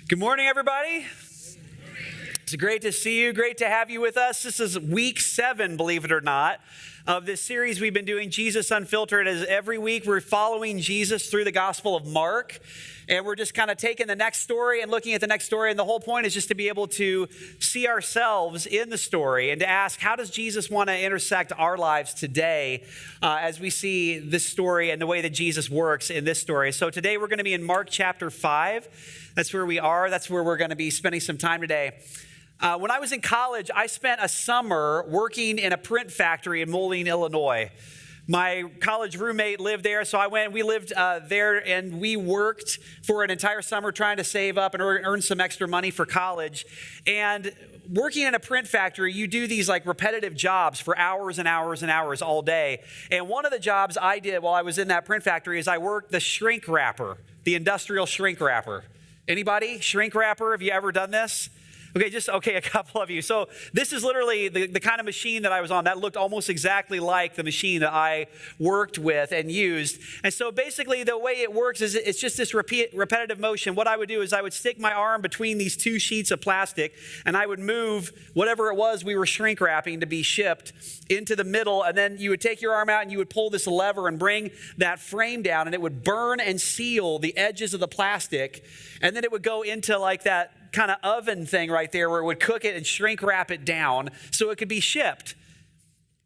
Good morning, everybody. It's great to see you. Great to have you with us. This is week 7, believe it or not, of this series we've been doing, Jesus Unfiltered. As every week we're following Jesus through the Gospel of Mark. And we're just kind of taking the next story and looking at the next story. And the whole point is just to be able to see ourselves in the story and to ask, how does Jesus want to intersect our lives today as we see this story and the way that Jesus works in this story? So today we're going to be in Mark chapter 5. That's where we are. That's where we're going to be spending some time today. When I was in college, I spent a summer working in a print factory in Moline, Illinois. My college roommate lived there, so we lived there, and we worked for an entire summer trying to save up and earn some extra money for college. And working in a print factory, you do these like repetitive jobs for hours and hours and hours all day. And one of the jobs I did while I was in that print factory is I worked the shrink wrapper, the industrial shrink wrapper. Anybody? Shrink wrapper? Have you ever done this? Okay, a couple of you. So this is literally the kind of machine that I was on that looked almost exactly like the machine that I worked with and used. And so basically the way it works is it's just this repetitive motion. What I would do is I would stick my arm between these two sheets of plastic and I would move whatever it was we were shrink wrapping to be shipped into the middle. And then you would take your arm out and you would pull this lever and bring that frame down, and it would burn and seal the edges of the plastic. And then it would go into like that kind of oven thing right there where it would cook it and shrink wrap it down so it could be shipped.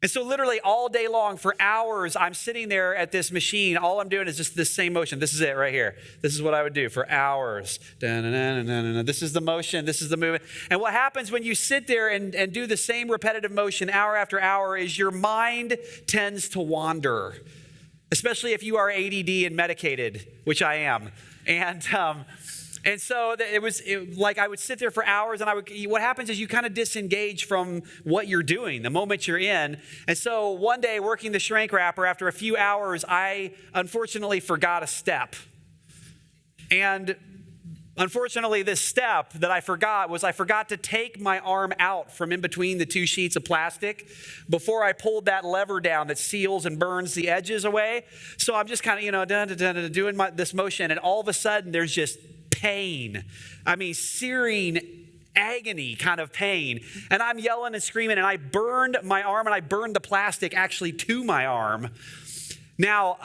And so literally all day long for hours, I'm sitting there at this machine. All I'm doing is just this same motion. This is it right here. This is what I would do for hours. This is the motion. This is the movement. And what happens when you sit there and do the same repetitive motion hour after hour is your mind tends to wander, especially if you are ADD and medicated, which I am. And so like I would sit there for hours, and what happens is you kind of disengage from what you're doing the moment you're in. And so one day working the shrink wrapper, after a few hours, I unfortunately forgot a step. And unfortunately, this step that I forgot to take my arm out from in between the two sheets of plastic before I pulled that lever down that seals and burns the edges away. So I'm just kind of, doing this motion, and all of a sudden there's just pain. I mean, searing agony kind of pain. And I'm yelling and screaming, and I burned my arm, and I burned the plastic actually to my arm. Now,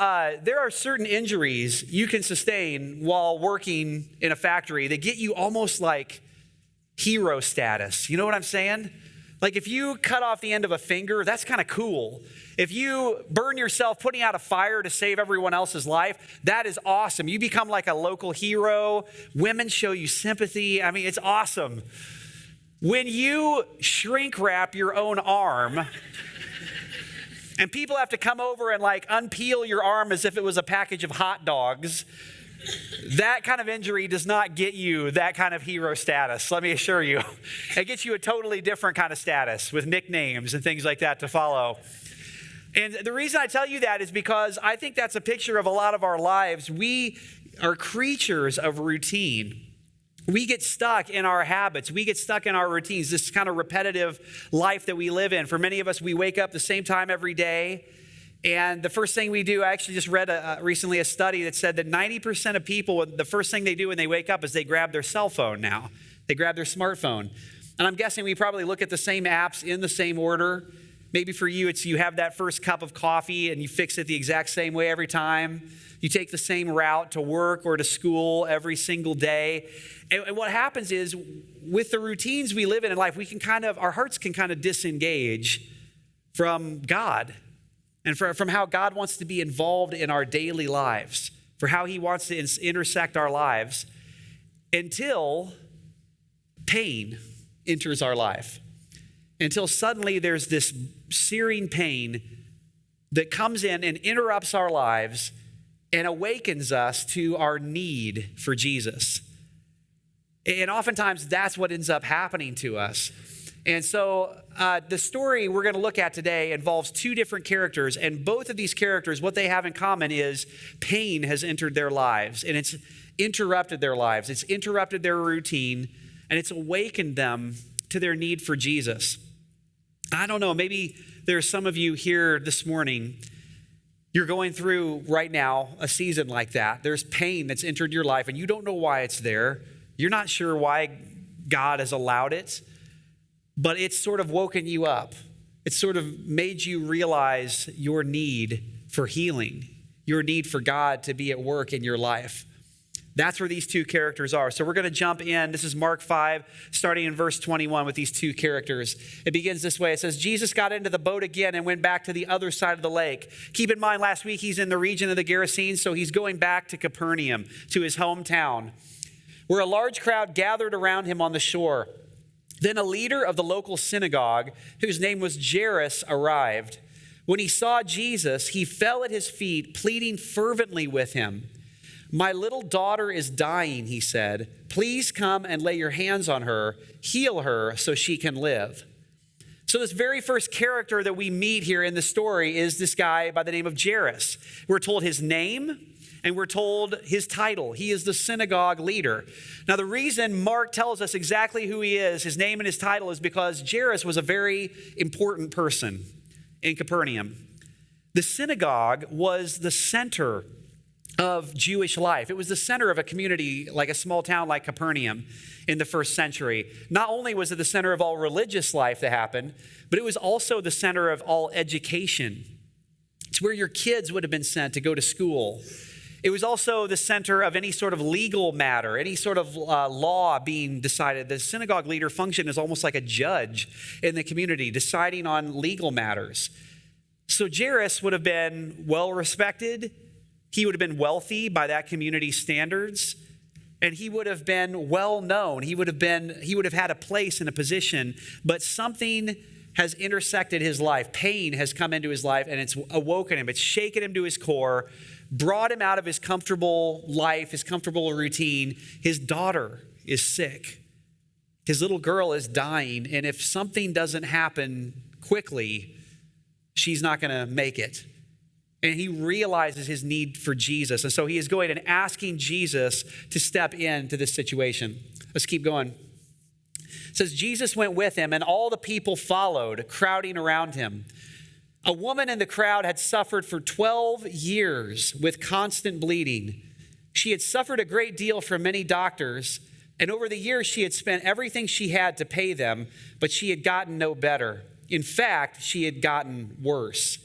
there are certain injuries you can sustain while working in a factory that get you almost like hero status. You know what I'm saying? Like if you cut off the end of a finger, that's kind of cool. If you burn yourself putting out a fire to save everyone else's life, that is awesome. You become like a local hero. Women show you sympathy. I mean, it's awesome. When you shrink wrap your own arm and people have to come over and like unpeel your arm as if it was a package of hot dogs, that kind of injury does not get you that kind of hero status, let me assure you. It gets you a totally different kind of status with nicknames and things like that to follow. And the reason I tell you that is because I think that's a picture of a lot of our lives. We are creatures of routine. We get stuck in our habits. We get stuck in our routines, this kind of repetitive life that we live in. For many of us, we wake up the same time every day. And the first thing we do, I actually just read recently a study that said that 90% of people, the first thing they do when they wake up is they grab their cell phone now. They grab their smartphone. And I'm guessing we probably look at the same apps in the same order. Maybe for you, it's you have that first cup of coffee and you fix it the exact same way every time. You take the same route to work or to school every single day. And what happens is with the routines we live in life, our hearts can kind of disengage from God. And from how God wants to be involved in our daily lives, for how he wants to intersect our lives, until pain enters our life. Until suddenly there's this searing pain that comes in and interrupts our lives and awakens us to our need for Jesus. And oftentimes that's what ends up happening to us. And so the story we're going to look at today involves two different characters, and both of these characters, what they have in common is pain has entered their lives, and it's interrupted their lives. It's interrupted their routine, and it's awakened them to their need for Jesus. I don't know, maybe there's some of you here this morning, you're going through right now a season like that. There's pain that's entered your life, and you don't know why it's there. You're not sure why God has allowed it, but it's sort of woken you up. It's sort of made you realize your need for healing, your need for God to be at work in your life. That's where these two characters are. So we're going to jump in. This is Mark 5, starting in verse 21 with these two characters. It begins this way. It says, Jesus got into the boat again and went back to the other side of the lake. Keep in mind, last week he's in the region of the Gerasenes, so he's going back to Capernaum, to his hometown, where a large crowd gathered around him on the shore. Then a leader of the local synagogue, whose name was Jairus, arrived. When he saw Jesus, he fell at his feet, pleading fervently with him. My little daughter is dying, he said. Please come and lay your hands on her, heal her so she can live. So this very first character that we meet here in the story is this guy by the name of Jairus. We're told his name and we're told his title. He is the synagogue leader. Now the reason Mark tells us exactly who he is, his name and his title, is because Jairus was a very important person in Capernaum. The synagogue was the center of Jewish life. It was the center of a community, like a small town like Capernaum in the first century. Not only was it the center of all religious life that happened, but it was also the center of all education. It's where your kids would have been sent to go to school. It was also the center of any sort of legal matter, any sort of law being decided. The synagogue leader functioned as almost like a judge in the community, deciding on legal matters. So Jairus would have been well respected. He would have been wealthy by that community's standards, and he would have been well known. He would have had a place and a position, but something has intersected his life. Pain has come into his life, and it's awoken him. It's shaken him to his core, brought him out of his comfortable life, his comfortable routine. His daughter is sick. His little girl is dying, and if something doesn't happen quickly, she's not going to make it. And he realizes his need for Jesus. And so he is going and asking Jesus to step into this situation. Let's keep going. It says, Jesus went with him, and all the people followed, crowding around him. A woman in the crowd had suffered for 12 years with constant bleeding. She had suffered a great deal from many doctors, and over the years she had spent everything she had to pay them, but she had gotten no better. In fact, she had gotten worse.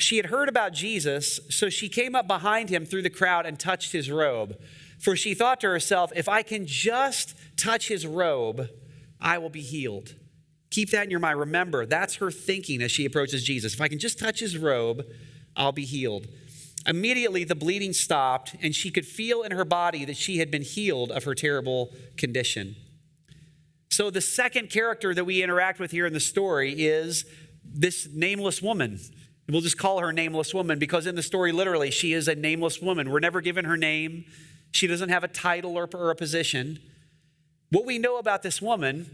She had heard about Jesus, so she came up behind him through the crowd and touched his robe. For she thought to herself, if I can just touch his robe, I will be healed. Keep that in your mind. Remember, that's her thinking as she approaches Jesus. If I can just touch his robe, I'll be healed. Immediately, the bleeding stopped, and she could feel in her body that she had been healed of her terrible condition. So the second character that we interact with here in the story is this nameless woman. We'll just call her Nameless Woman because in the story, literally, she is a nameless woman. We're never given her name. She doesn't have a title or a position. What we know about this woman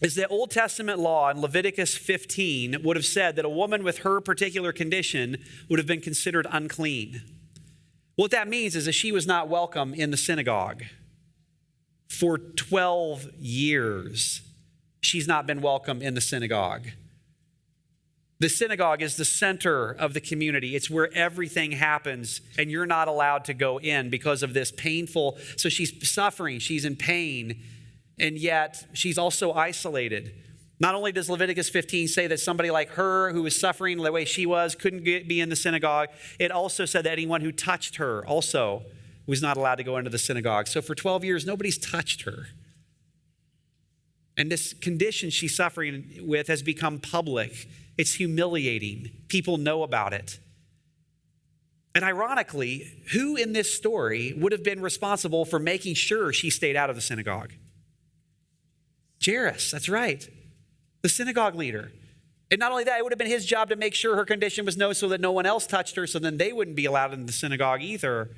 is that Old Testament law in Leviticus 15 would have said that a woman with her particular condition would have been considered unclean. What that means is that she was not welcome in the synagogue. For 12 years, she's not been welcome in the synagogue. The synagogue is the center of the community. It's where everything happens, and you're not allowed to go in because of this painful. So she's suffering, she's in pain, and yet she's also isolated. Not only does Leviticus 15 say that somebody like her who was suffering the way she was couldn't be in the synagogue, it also said that anyone who touched her also was not allowed to go into the synagogue. So for 12 years, nobody's touched her. And this condition she's suffering with has become public. It's humiliating. People know about it. And ironically, who in this story would have been responsible for making sure she stayed out of the synagogue? Jairus, that's right. The synagogue leader. And not only that, it would have been his job to make sure her condition was known so that no one else touched her, so then they wouldn't be allowed in the synagogue either.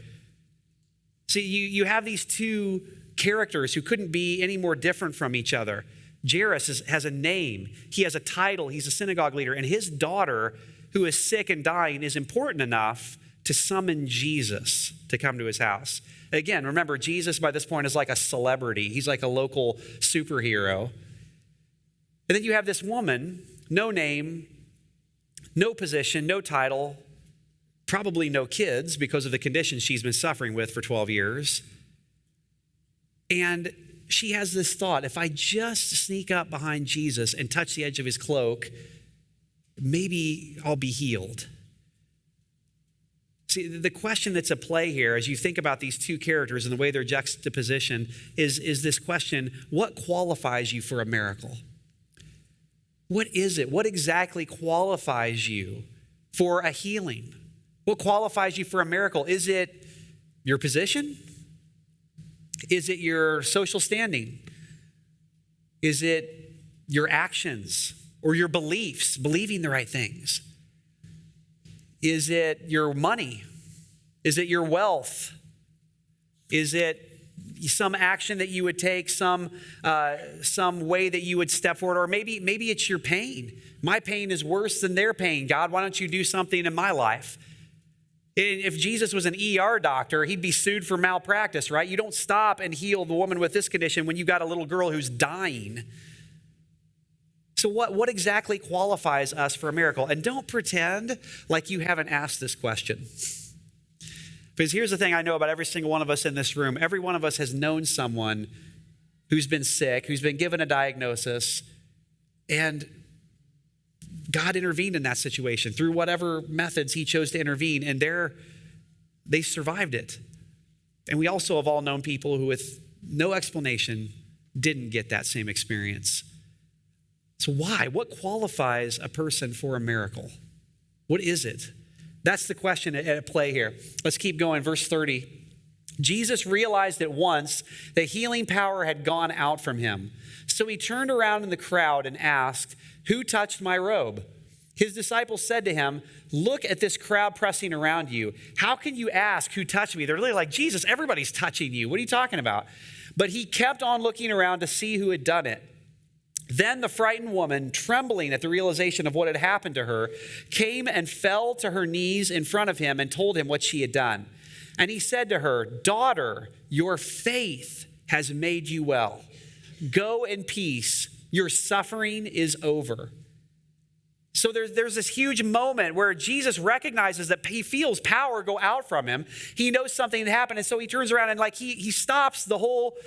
See, you have these two characters who couldn't be any more different from each other. Jairus has a name. He has a title. He's a synagogue leader. And his daughter, who is sick and dying, is important enough to summon Jesus to come to his house. Again, remember, Jesus by this point is like a celebrity. He's like a local superhero. And then you have this woman, no name, no position, no title, probably no kids because of the condition she's been suffering with for 12 years. And she has this thought, if I just sneak up behind Jesus and touch the edge of his cloak, maybe I'll be healed. See, the question that's at play here, as you think about these two characters and the way they're juxtaposition, is this question: what qualifies you for a miracle? What is it? What exactly qualifies you for a healing? What qualifies you for a miracle? Is it your position? Is it your social standing? Is it your actions or your beliefs, believing the right things? Is it your money? Is it your wealth? Is it some action that you would take, some way that you would step forward? Or maybe it's your pain. My pain is worse than their pain. God, why don't you do something in my life? If Jesus was an ER doctor, he'd be sued for malpractice, right? You don't stop and heal the woman with this condition when you got a little girl who's dying. So what exactly qualifies us for a miracle? And don't pretend like you haven't asked this question. Because here's the thing I know about every single one of us in this room. Every one of us has known someone who's been sick, who's been given a diagnosis, and God intervened in that situation through whatever methods he chose to intervene, and they survived it. And we also have all known people who, with no explanation, didn't get that same experience. So why? What qualifies a person for a miracle? What is it? That's the question at play here. Let's keep going. Verse 30. Jesus realized at once that healing power had gone out from him. So he turned around in the crowd and asked, "Who touched my robe?" His disciples said to him, "Look at this crowd pressing around you. How can you ask who touched me?" They're really like, "Jesus, everybody's touching you. What are you talking about?" But he kept on looking around to see who had done it. Then the frightened woman, trembling at the realization of what had happened to her, came and fell to her knees in front of him and told him what she had done. And he said to her, "Daughter, your faith has made you well. Go in peace. Your suffering is over." So there's this huge moment where Jesus recognizes that he feels power go out from him. He knows something had happened. And so he turns around and he stops the whole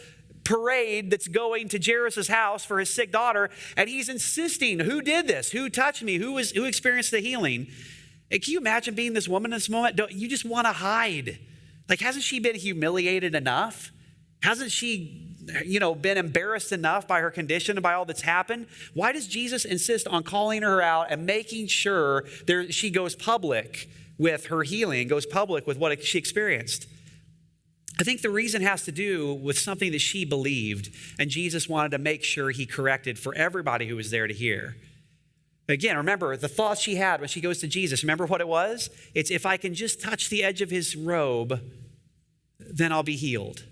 parade that's going to Jairus' house for his sick daughter. And he's insisting, who did this? Who touched me? Who experienced the healing? And can you imagine being this woman in this moment? You just want to hide. Like, hasn't she been humiliated enough? Hasn't she, been embarrassed enough by her condition and by all that's happened? Why does Jesus insist on calling her out and making sure she goes public with her healing, goes public with what she experienced? I think the reason has to do with something that she believed, and Jesus wanted to make sure he corrected for everybody who was there to hear. Again, remember the thoughts she had when she goes to Jesus. Remember what it was? It's, if I can just touch the edge of his robe, then I'll be healed.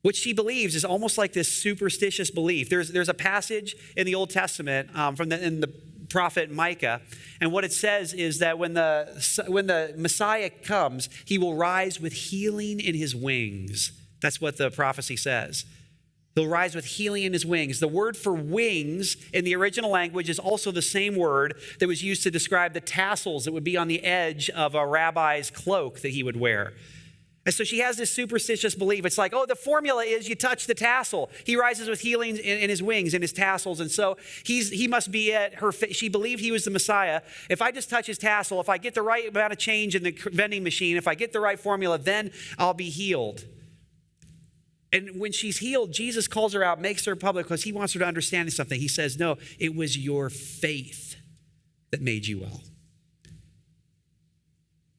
What she believes is almost like this superstitious belief. There's a passage in the Old Testament in the prophet Micah, and what it says is that when the Messiah comes, he will rise with healing in his wings. That's what the prophecy says. He'll rise with healing in his wings. The word for wings in the original language is also the same word that was used to describe the tassels that would be on the edge of a rabbi's cloak that he would wear. And so she has this superstitious belief. It's like, the formula is you touch the tassel. He rises with healing in his wings, in his tassels. And so he must be at her. She believed he was the Messiah. If I just touch his tassel, if I get the right amount of change in the vending machine, if I get the right formula, then I'll be healed. And when she's healed, Jesus calls her out, makes her public because he wants her to understand something. He says, no, it was your faith that made you well.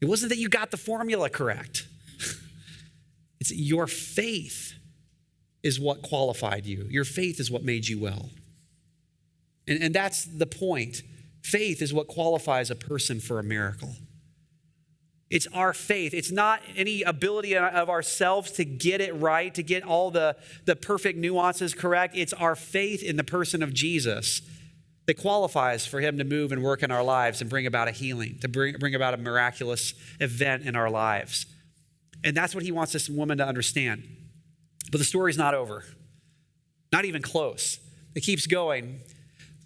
It wasn't that you got the formula correct. It's your faith is what qualified you. Your faith is what made you well. And that's the point. Faith is what qualifies a person for a miracle. It's our faith. It's not any ability of ourselves to get it right, to get all the perfect nuances correct. It's our faith in the person of Jesus that qualifies for him to move and work in our lives and bring about a healing, to bring about a miraculous event in our lives. And that's what he wants this woman to understand. But the story's not over. Not even close. It keeps going.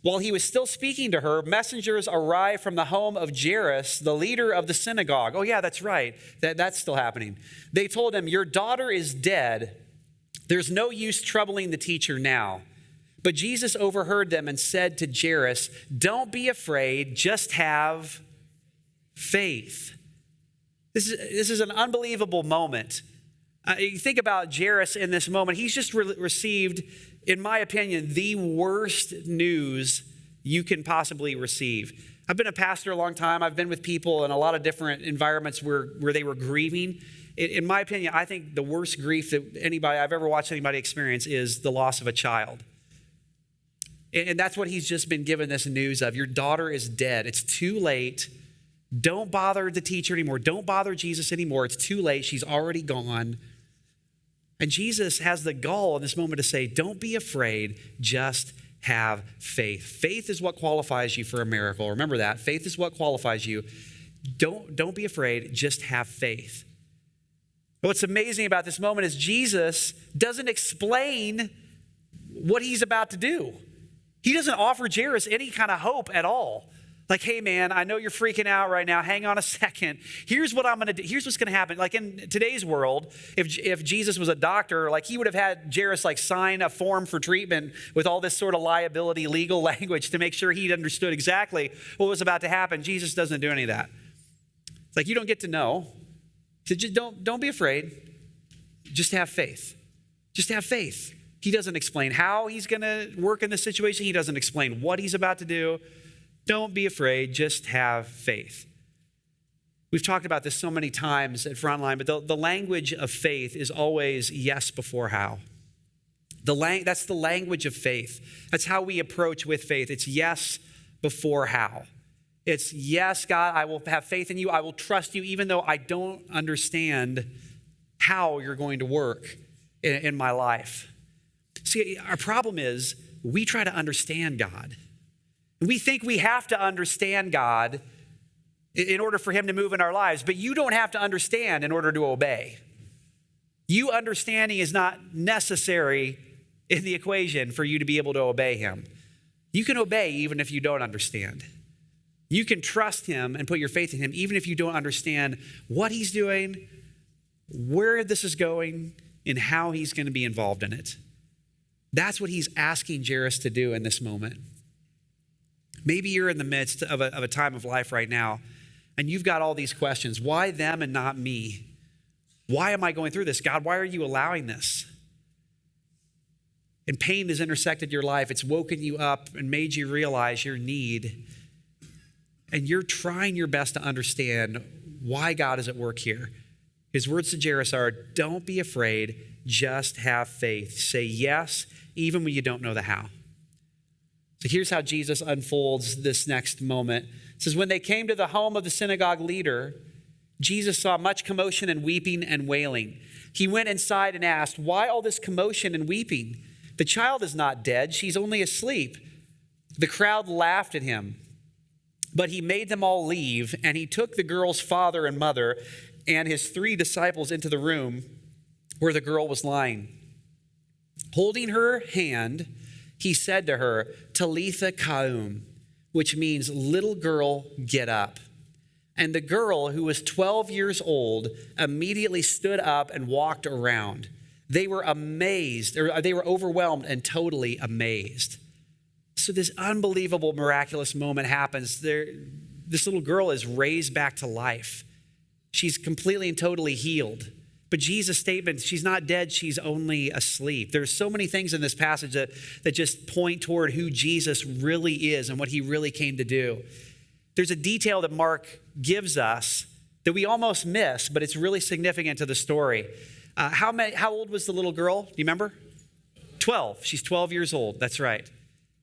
While he was still speaking to her, messengers arrived from the home of Jairus, the leader of the synagogue. Oh yeah, that's right. That's still happening. They told him, "Your daughter is dead. There's no use troubling the teacher now. But Jesus overheard them and said to Jairus, don't be afraid, just have faith. This is an unbelievable moment. You think about Jairus in this moment. He's just received, in my opinion, the worst news you can possibly receive. I've been a pastor a long time. I've been with people in a lot of different environments where they were grieving. In my opinion, I think the worst grief that I've ever watched anybody experience is the loss of a child. And that's what he's just been given this news of. Your daughter is dead. It's too late. Don't bother the teacher anymore. Don't bother Jesus anymore. It's too late. She's already gone. And Jesus has the gall in this moment to say, don't be afraid, just have faith. Faith is what qualifies you for a miracle. Remember that. Faith is what qualifies you. Don't be afraid, just have faith. What's amazing about this moment is Jesus doesn't explain what he's about to do. He doesn't offer Jairus any kind of hope at all. Like, hey man, I know you're freaking out right now. Hang on a second. Here's what I'm going to do. Here's what's going to happen. Like in today's world, if Jesus was a doctor, like he would have had Jairus like sign a form for treatment with all this sort of liability legal language to make sure he understood exactly what was about to happen. Jesus doesn't do any of that. It's like, you don't get to know. So just don't be afraid. Just have faith. Just have faith. He doesn't explain how he's going to work in this situation. He doesn't explain what he's about to do. Don't be afraid. Just have faith. We've talked about this so many times at Frontline, but the language of faith is always yes before how. That's the language of faith. That's how we approach with faith. It's yes before how. It's yes, God, I will have faith in you. I will trust you even though I don't understand how you're going to work in my life. See, our problem is we try to understand God. We think we have to understand God in order for him to move in our lives, but you don't have to understand in order to obey. You understanding is not necessary in the equation for you to be able to obey him. You can obey even if you don't understand. You can trust him and put your faith in him even if you don't understand what he's doing, where this is going, and how he's going to be involved in it. That's what he's asking Jairus to do in this moment. Maybe you're in the midst of a time of life right now, and you've got all these questions. Why them and not me? Why am I going through this? God, why are you allowing this? And pain has intersected your life. It's woken you up and made you realize your need. And you're trying your best to understand why God is at work here. His words to Jairus are, don't be afraid, just have faith. Say yes, even when you don't know the how. So here's how Jesus unfolds this next moment. It says, when they came to the home of the synagogue leader, Jesus saw much commotion and weeping and wailing. He went inside and asked, why all this commotion and weeping? The child is not dead, she's only asleep. The crowd laughed at him, but he made them all leave, and he took the girl's father and mother and his 3 disciples into the room where the girl was lying. Holding her hand, he said to her, Talitha Koum, which means, little girl, get up. And the girl, who was 12 years old, immediately stood up and walked around. They were amazed, or they were overwhelmed and totally amazed. So this unbelievable, miraculous moment happens. This little girl is raised back to life. She's completely and totally healed. But Jesus' statement, she's not dead, she's only asleep. There's so many things in this passage that just point toward who Jesus really is and what he really came to do. There's a detail that Mark gives us that we almost miss, but it's really significant to the story. How old was the little girl? Do you remember? 12. She's 12 years old. That's right.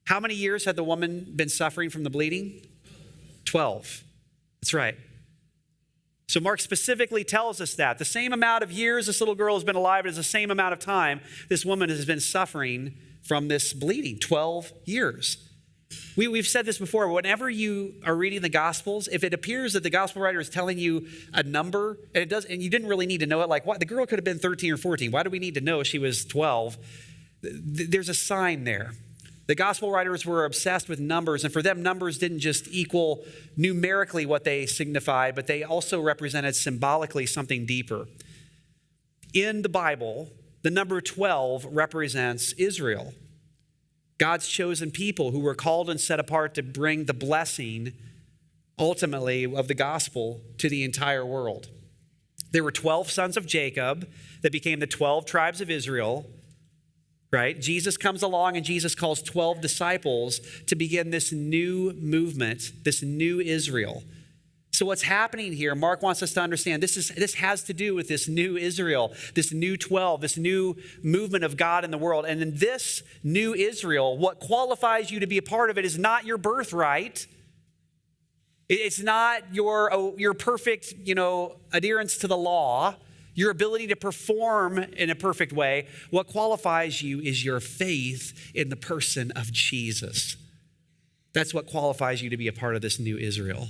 How many years had the woman been suffering from the bleeding? 12. That's right. So Mark specifically tells us that. The same amount of years this little girl has been alive is the same amount of time this woman has been suffering from this bleeding, 12 years. We've said this before. Whenever you are reading the Gospels, if it appears that the Gospel writer is telling you a number, and you didn't really need to know it, like what, the girl could have been 13 or 14. Why do we need to know she was 12? There's a sign there. The gospel writers were obsessed with numbers, and for them, numbers didn't just equal numerically what they signified, but they also represented symbolically something deeper. In the Bible, The number 12 represents Israel, God's chosen people who were called and set apart to bring the blessing, ultimately, of the gospel to the entire world. There were 12 sons of Jacob that became the 12 tribes of Israel, right? Jesus comes along and Jesus calls 12 disciples to begin this new movement, this new Israel. So what's happening here, Mark wants us to understand, this has to do with this new Israel, this new 12, this new movement of God in the world. And in this new Israel, what qualifies you to be a part of it is not your birthright. It's not your perfect, adherence to the law, your ability to perform in a perfect way. What qualifies you is your faith in the person of Jesus. That's what qualifies you to be a part of this new Israel.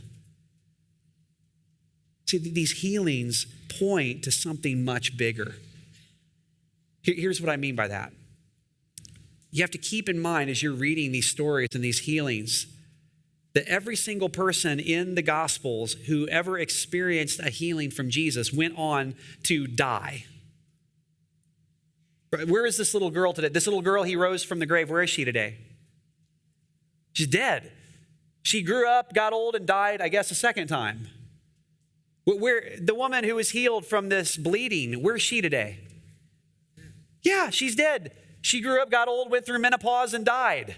See, these healings point to something much bigger. Here's what I mean by that. You have to keep in mind as you're reading these stories and these healings that every single person in the Gospels who ever experienced a healing from Jesus went on to die. Where is this little girl today? This little girl, he rose from the grave. Where is she today? She's dead. She grew up, got old, and died, I guess, a second time. The woman who was healed from this bleeding, where's she today? Yeah, she's dead. She grew up, got old, went through menopause, and died.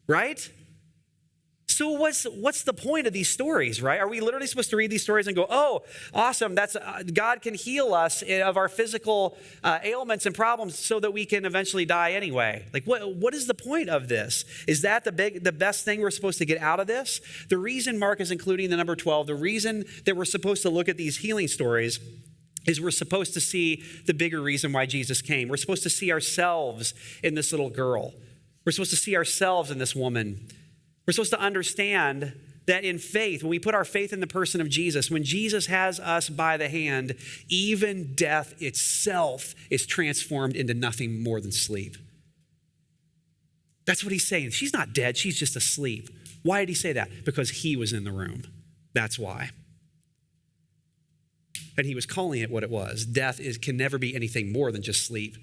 Right? So what's the point of these stories, right? Are we literally supposed to read these stories and go, oh, awesome, that's God can heal us of our physical ailments and problems so that we can eventually die anyway? Like, what is the point of this? Is that the best thing we're supposed to get out of this? The reason Mark is including the number 12, the reason that we're supposed to look at these healing stories is we're supposed to see the bigger reason why Jesus came. We're supposed to see ourselves in this little girl. We're supposed to see ourselves in this woman. We're supposed to understand that in faith, when we put our faith in the person of Jesus, when Jesus has us by the hand, even death itself is transformed into nothing more than sleep. That's what he's saying. She's not dead. She's just asleep. Why did he say that? Because he was in the room. That's why. And he was calling it what it was. Death can never be anything more than just sleep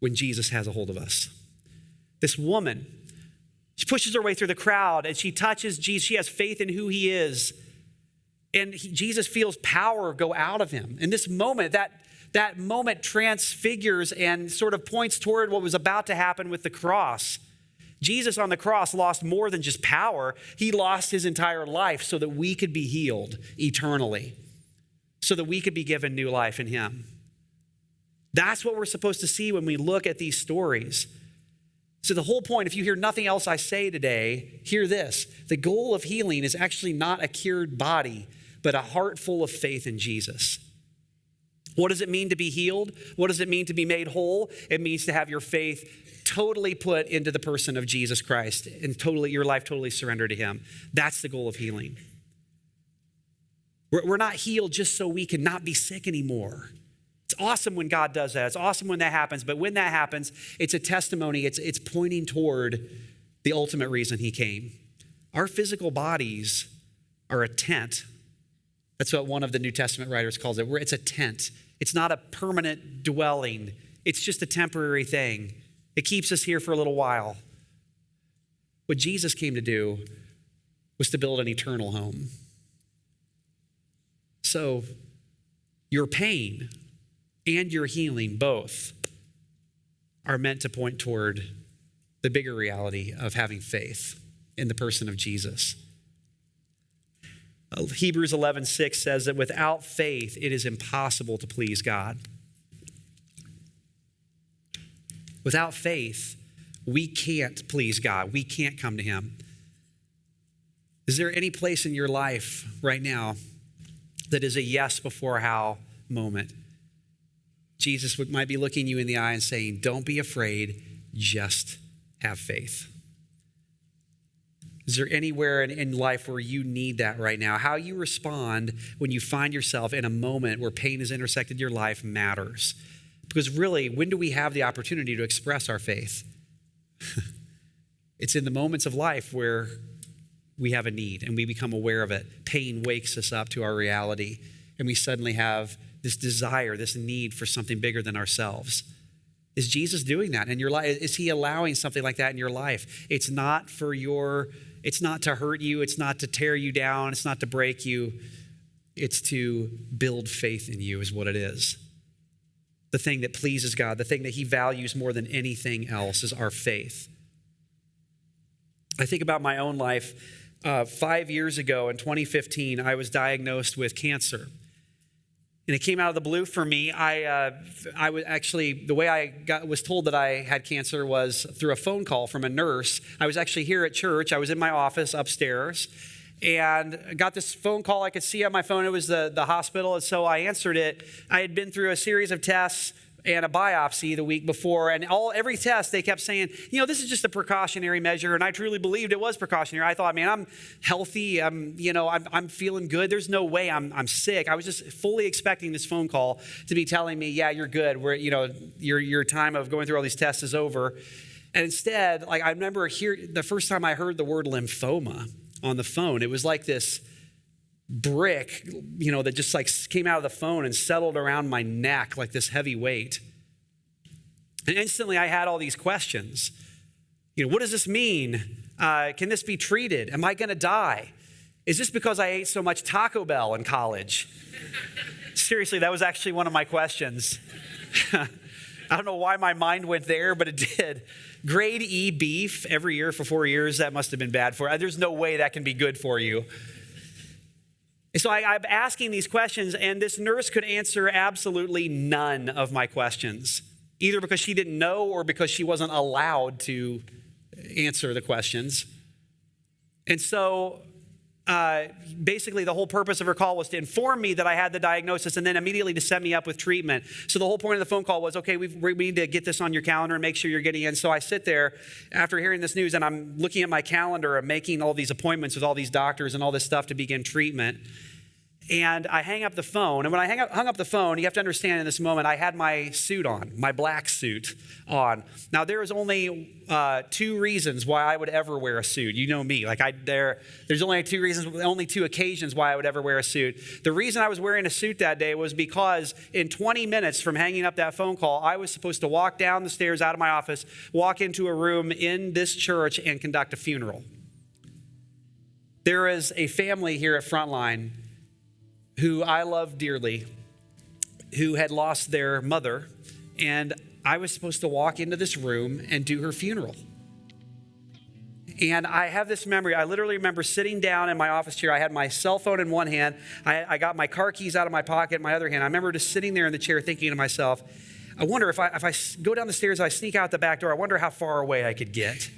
when Jesus has a hold of us. This woman, she pushes her way through the crowd and she touches Jesus. She has faith in who he is. And Jesus feels power go out of him. In this moment, that moment transfigures and sort of points toward what was about to happen with the cross. Jesus on the cross lost more than just power. He lost his entire life so that we could be healed eternally, so that we could be given new life in him. That's what we're supposed to see when we look at these stories. So the whole point, if you hear nothing else I say today, hear this. The goal of healing is actually not a cured body, but a heart full of faith in Jesus. What does it mean to be healed? What does it mean to be made whole? It means to have your faith totally put into the person of Jesus Christ and your life totally surrendered to him. That's the goal of healing. We're not healed just so we can not be sick anymore. It's awesome when God does that. It's awesome when that happens. But when that happens, it's a testimony. It's pointing toward the ultimate reason he came. Our physical bodies are a tent. That's what one of the New Testament writers calls it. It's a tent. It's not a permanent dwelling. It's just a temporary thing. It keeps us here for a little while. What Jesus came to do was to build an eternal home. So your pain and your healing both are meant to point toward the bigger reality of having faith in the person of Jesus. Hebrews 11:6 says that without faith, it is impossible to please God. Without faith, we can't please God. We can't come to him. Is there any place in your life right now that is a yes before how moment? Jesus might be looking you in the eye and saying, don't be afraid, just have faith. Is there anywhere in life where you need that right now? How you respond when you find yourself in a moment where pain has intersected your life matters. Because really, when do we have the opportunity to express our faith? It's in the moments of life where we have a need and we become aware of it. Pain wakes us up to our reality and we suddenly have this desire, this need for something bigger than ourselves. Is Jesus doing that in your life? Is he allowing something like that in your life? It's not to hurt you. It's not to tear you down. It's not to break you. It's to build faith in you is what it is. The thing that pleases God, the thing that he values more than anything else is our faith. I think about my own life. 5 years ago in 2015, I was diagnosed with cancer. And it came out of the blue for me. I was actually, the way I was told that I had cancer was through a phone call from a nurse. I was actually here at church. I was in my office upstairs and got this phone call. I could see on my phone it was the hospital. And so I answered it. I had been through a series of tests and a biopsy the week before. And every test, they kept saying, this is just a precautionary measure. And I truly believed it was precautionary. I thought, man, I'm healthy. I'm feeling good. There's no way I'm sick. I was just fully expecting this phone call to be telling me, yeah, you're good. Your time of going through all these tests is over. And instead, I remember the first time I heard the word lymphoma on the phone, it was like this brick, that just came out of the phone and settled around my neck like this heavy weight. And instantly I had all these questions. What does this mean? Can this be treated? Am I going to die? Is this because I ate so much Taco Bell in college? Seriously, that was actually one of my questions. I don't know why my mind went there, but it did. Grade E beef every year for 4 years, that must have been bad for you. There's no way that can be good for you. And so I'm asking these questions, and this nurse could answer absolutely none of my questions, either because she didn't know or because she wasn't allowed to answer the questions. And so basically the whole purpose of her call was to inform me that I had the diagnosis and then immediately to set me up with treatment. So the whole point of the phone call was, okay, we need to get this on your calendar and make sure you're getting in. So I sit there after hearing this news and I'm looking at my calendar and making all these appointments with all these doctors and all this stuff to begin treatment. And I hang up the phone. And when I hung up the phone, you have to understand in this moment, I had my suit on, my black suit on. Now, there is only 2 reasons why I would ever wear a suit. You know me. There's only 2 reasons, only 2 occasions why I would ever wear a suit. The reason I was wearing a suit that day was because in 20 minutes from hanging up that phone call, I was supposed to walk down the stairs out of my office, walk into a room in this church, and conduct a funeral. There is a family here at Frontline who I love dearly, who had lost their mother, and I was supposed to walk into this room and do her funeral. And I have this memory. I literally remember sitting down in my office chair. I had my cell phone in one hand. I got my car keys out of my pocket in my other hand. I remember just sitting there in the chair thinking to myself, I wonder if I go down the stairs, I sneak out the back door, I wonder how far away I could get.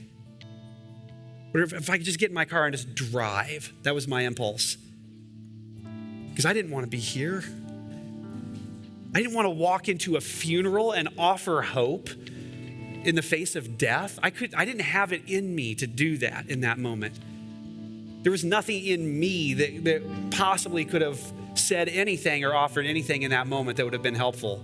Or if I could just get in my car and just drive. That was my impulse. Because I didn't want to be here. I didn't want to walk into a funeral and offer hope in the face of death. I didn't have it in me to do that in that moment. There was nothing in me that possibly could have said anything or offered anything in that moment that would have been helpful.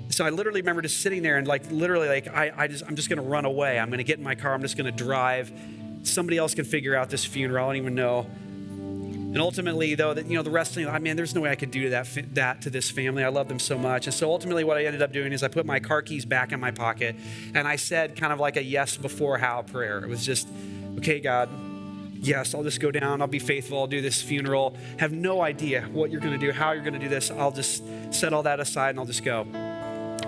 So I literally remember just sitting there and I'm just going to run away. I'm going to get in my car. I'm just going to drive. Somebody else can figure out this funeral. I don't even know. And ultimately, though, the rest of there's no way I could do that to this family. I love them so much. And so ultimately what I ended up doing is I put my car keys back in my pocket and I said kind of like a yes before how prayer. It was just, okay, God, yes, I'll just go down. I'll be faithful. I'll do this funeral. Have no idea what you're going to do, how you're going to do this. I'll just set all that aside and I'll just go.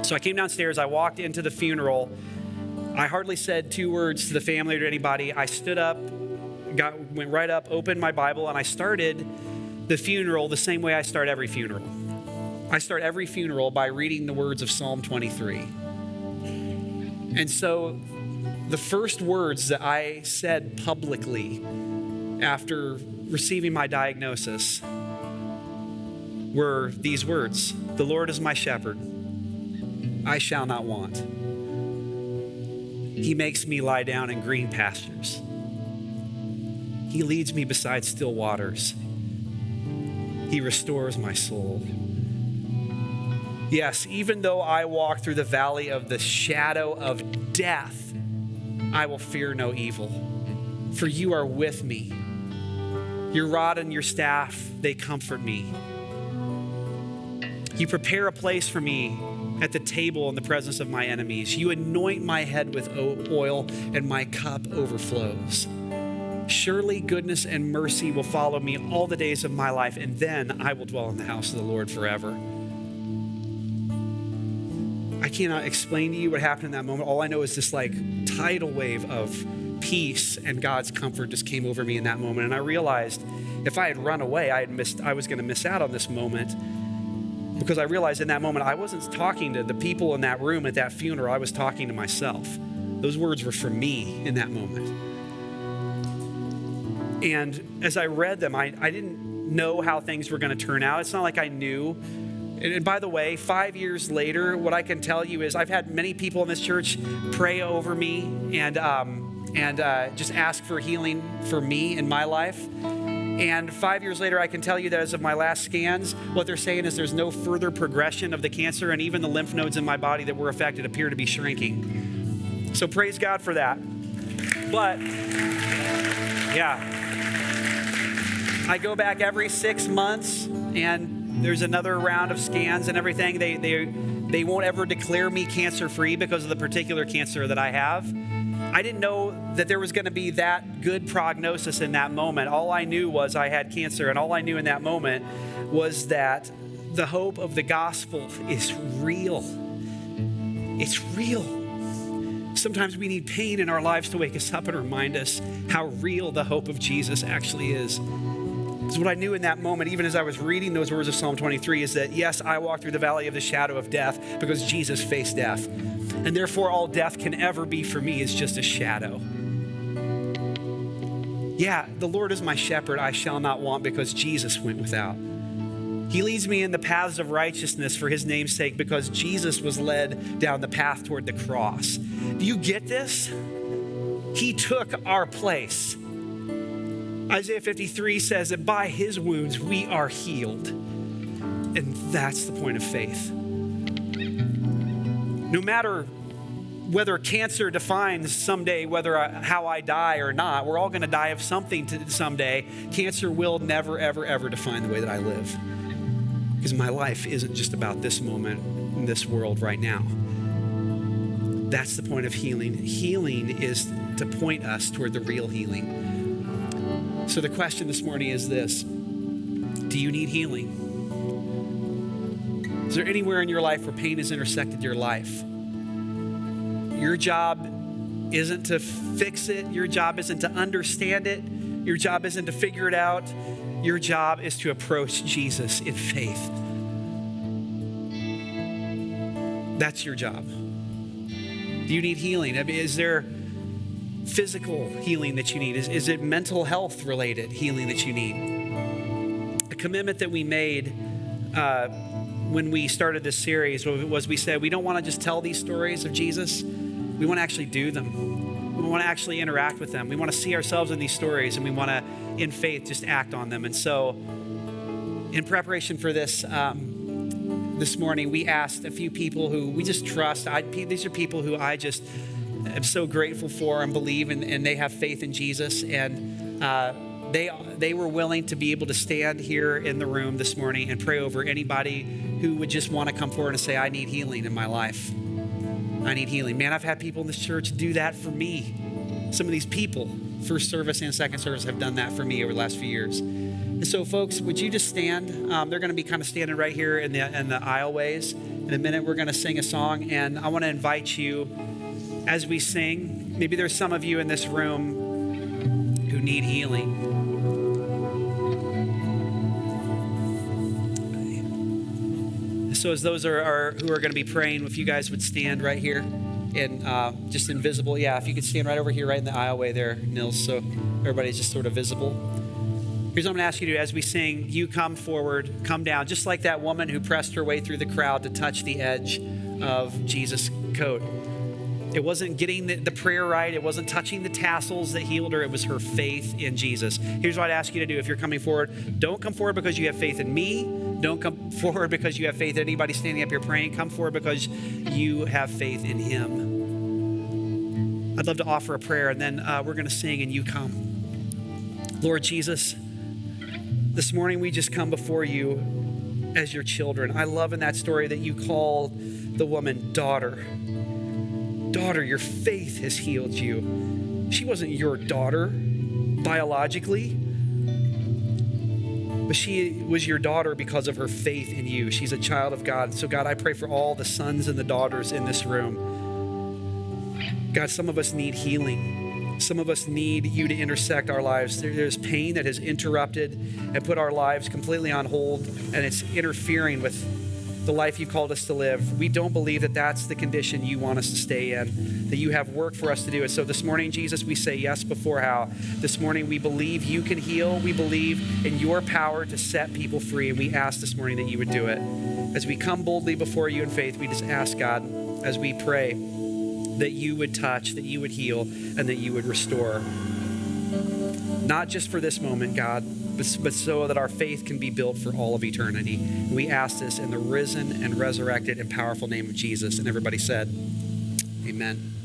So I came downstairs. I walked into the funeral. I hardly said 2 words to the family or to anybody. I stood up, went right up, opened my Bible, and I started the funeral the same way I start every funeral. I start every funeral by reading the words of Psalm 23. And so the first words that I said publicly after receiving my diagnosis were these words: "The Lord is my shepherd. I shall not want. He makes me lie down in green pastures. He leads me beside still waters. He restores my soul. Yes, even though I walk through the valley of the shadow of death, I will fear no evil, for you are with me. Your rod and your staff, they comfort me." You prepare a place for me at the table in the presence of my enemies. You anoint my head with oil, and my cup overflows. Surely goodness and mercy will follow me all the days of my life, and then I will dwell in the house of the Lord forever. I cannot explain to you what happened in that moment. All I know is this tidal wave of peace and God's comfort just came over me in that moment. And I realized if I had run away, I was going to miss out on this moment, because I realized in that moment I wasn't talking to the people in that room at that funeral. I was talking to myself. Those words were for me in that moment. And as I read them, I didn't know how things were going to turn out. It's not like I knew. And by the way, 5 years later, what I can tell you is I've had many people in this church pray over me and just ask for healing for me in my life. And 5 years later, I can tell you that as of my last scans, what they're saying is there's no further progression of the cancer, and even the lymph nodes in my body that were affected appear to be shrinking. So praise God for that. But yeah, I go back every 6 months, and there's another round of scans and everything. They won't ever declare me cancer-free because of the particular cancer that I have. I didn't know that there was going to be that good prognosis in that moment. All I knew was I had cancer, and all I knew in that moment was that the hope of the gospel is real. It's real. Sometimes we need pain in our lives to wake us up and remind us how real the hope of Jesus actually is. Because what I knew in that moment, even as I was reading those words of Psalm 23, is that yes, I walk through the valley of the shadow of death because Jesus faced death. And therefore, all death can ever be for me is just a shadow. Yeah, the Lord is my shepherd, I shall not want, because Jesus went without. He leads me in the paths of righteousness for his name's sake, because Jesus was led down the path toward the cross. Do you get this? He took our place. Isaiah 53 says that by his wounds we are healed. And that's the point of faith. No matter whether cancer defines someday how I die or not, we're all going to die of something someday. Cancer will never, ever, ever define the way that I live. Because my life isn't just about this moment in this world right now. That's the point of healing. Healing is to point us toward the real healing. So the question this morning is this: do you need healing? Is there anywhere in your life where pain has intersected your life? Your job isn't to fix it. Your job isn't to understand it. Your job isn't to figure it out. Your job is to approach Jesus in faith. That's your job. Do you need healing? I mean, is there physical healing that you need? Is it mental health related healing that you need? A commitment that we made when we started this series was we said we don't want to just tell these stories of Jesus. We want to actually do them. We want to actually interact with them. We want to see ourselves in these stories, and we want to, in faith, just act on them. And so in preparation for this this morning, we asked a few people who we just trust. These are people who I just am so grateful for and believe, and they have faith in Jesus. And they were willing to be able to stand here in the room this morning and pray over anybody who would just want to come forward and say, I need healing in my life. I need healing. Man, I've had people in this church do that for me. Some of these people, first service and second service, have done that for me over the last few years. And so, folks, would you just stand? They're going to be kind of standing right here in the aisleways. In a minute, we're going to sing a song, and I want to invite you as we sing. Maybe there's some of you in this room who need healing. So as those who are going to be praying, if you guys would stand right here and just invisible. Yeah, if you could stand right over here, right in the aisleway there, Nils, so everybody's just sort of visible. Here's what I'm going to ask you to do as we sing. You come forward, come down, just like that woman who pressed her way through the crowd to touch the edge of Jesus' coat. It wasn't getting the prayer right. It wasn't touching the tassels that healed her. It was her faith in Jesus. Here's what I'd ask you to do if you're coming forward. Don't come forward because you have faith in me. Don't come forward because you have faith in anybody standing up here praying. Come forward because you have faith in him. I'd love to offer a prayer, and then we're going to sing and you come. Lord Jesus, this morning we just come before you as your children. I love in that story that you call the woman daughter. Daughter, your faith has healed you. She wasn't your daughter biologically, but she was your daughter because of her faith in you. She's a child of God. So God, I pray for all the sons and the daughters in this room. God, some of us need healing. Some of us need you to intersect our lives. There's pain that has interrupted and put our lives completely on hold, and it's interfering with the life you called us to live. We don't believe that that's the condition you want us to stay in, that you have work for us to do. And so this morning, Jesus, we say yes before how. This morning, we believe you can heal. We believe in your power to set people free. And we ask this morning that you would do it. As we come boldly before you in faith, we just ask, God, as we pray, that you would touch, that you would heal, and that you would restore. Not just for this moment, God, but so that our faith can be built for all of eternity. And we ask this in the risen and resurrected and powerful name of Jesus. And everybody said, amen.